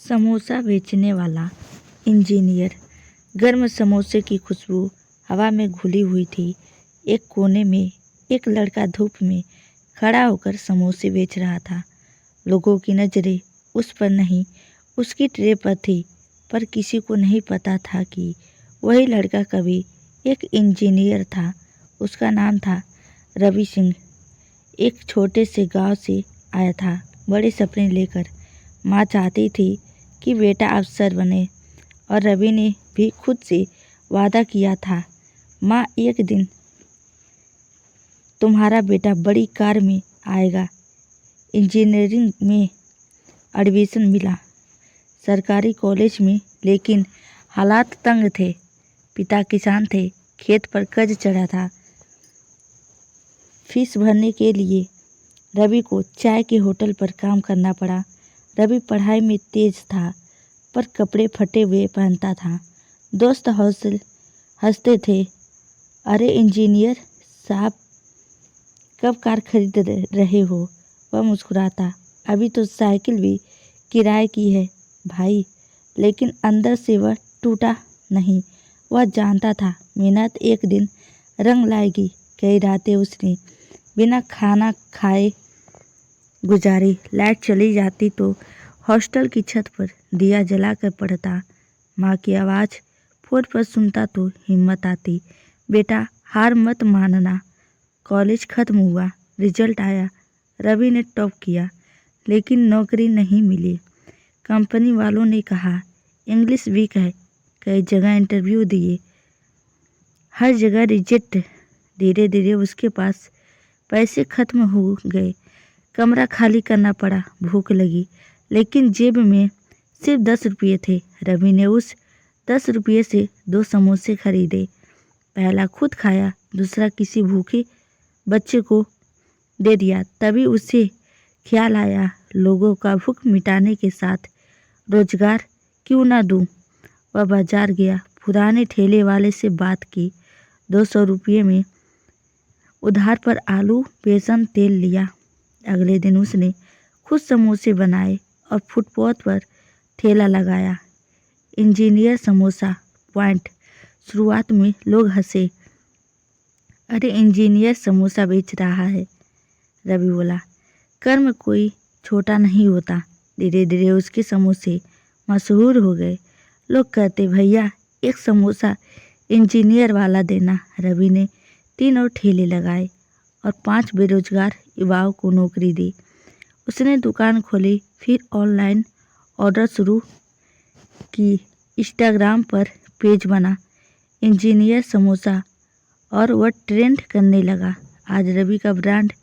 समोसा बेचने वाला इंजीनियर। गर्म समोसे की खुशबू हवा में घुली हुई थी। एक कोने में एक लड़का धूप में खड़ा होकर समोसे बेच रहा था। लोगों की नज़रें उस पर नहीं, उसकी ट्रे पर थी, पर किसी को नहीं पता था कि वही लड़का कभी एक इंजीनियर था। उसका नाम था रवि सिंह। एक छोटे से गांव से आया था, बड़े सपने लेकर। माँ चाहती थी कि बेटा अफसर बने और रवि ने भी खुद से वादा किया था, माँ एक दिन तुम्हारा बेटा बड़ी कार में आएगा। इंजीनियरिंग में एडमिशन मिला सरकारी कॉलेज में, लेकिन हालात तंग थे। पिता किसान थे, खेत पर कर्ज चढ़ा था। फीस भरने के लिए रवि को चाय के होटल पर काम करना पड़ा। रवि पढ़ाई में तेज था, पर कपड़े फटे हुए पहनता था। दोस्त हंसते थे, अरे इंजीनियर साहब कब कार खरीद रहे हो? वह मुस्कुराता, अभी तो साइकिल भी किराए की है भाई। लेकिन अंदर से वह टूटा नहीं। वह जानता था मेहनत एक दिन रंग लाएगी। कई रातें उसने बिना खाना खाए गुजारी। लाइट चली जाती तो हॉस्टल की छत पर दिया जलाकर पढ़ता। माँ की आवाज़ फोन पर सुनता तो हिम्मत आती, बेटा हार मत मानना। कॉलेज खत्म हुआ, रिजल्ट आया। रवि ने टॉप किया, लेकिन नौकरी नहीं मिली। कंपनी वालों ने कहा इंग्लिश वीक है। कई जगह इंटरव्यू दिए, हर जगह रिजेक्ट। धीरे धीरे उसके पास पैसे खत्म हो गए, कमरा खाली करना पड़ा। भूख लगी, लेकिन जेब में सिर्फ 10 रुपये थे। रवि ने उस 10 रुपये से 2 समोसे खरीदे। पहला खुद खाया, दूसरा किसी भूखे बच्चे को दे दिया। तभी उसे ख्याल आया, लोगों का भूख मिटाने के साथ रोजगार क्यों ना दूं। वह बाजार गया, पुराने ठेले वाले से बात की। 200 रुपये में उधार पर आलू, बेसन, तेल लिया। अगले दिन उसने खुद समोसे बनाए और फुटपाथ पर ठेला लगाया। Engineer samosa point. शुरुआत में लोग हंसे, अरे इंजीनियर समोसा बेच रहा है। रवि बोला, कर्म कोई छोटा नहीं होता। धीरे धीरे उसके समोसे मशहूर हो गए। लोग कहते, भैया एक समोसा इंजीनियर वाला देना। रवि ने 3 और ठेले लगाए और 5 बेरोजगार युवाओं को नौकरी दी। उसने दुकान खोली, फिर ऑनलाइन ऑर्डर शुरू की। इंस्टाग्राम पर पेज बना, इंजीनियर समोसा, और वह ट्रेंड करने लगा। आज रवि का ब्रांड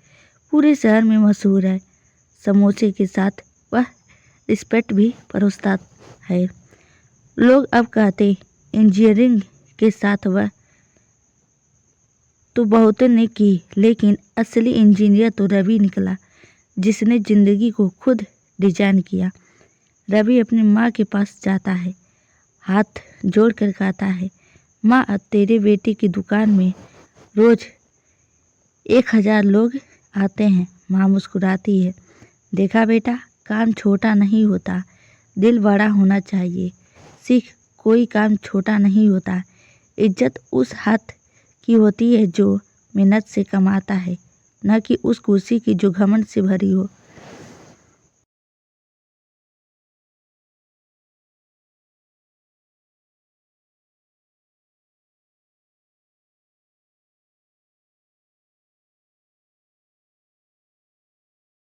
पूरे शहर में मशहूर है। समोसे के साथ वह रिस्पेक्ट भी परोसता है। लोग अब कहते, इंजीनियरिंग के साथ वह तो बहुतों ने की, लेकिन असली इंजीनियर तो रवि निकला, जिसने ज़िंदगी को खुद डिजाइन किया। रवि अपनी माँ के पास जाता है, हाथ जोड़कर कहता है, माँ अब तेरे बेटे की दुकान में रोज 1000 लोग आते हैं। माँ मुस्कुराती है, देखा बेटा, काम छोटा नहीं होता, दिल बड़ा होना चाहिए। सीख, कोई काम छोटा नहीं होता। इज्जत उस हाथ की होती है जो मेहनत से कमाता है, न कि उस कुर्सी की जो घमंड से भरी हो।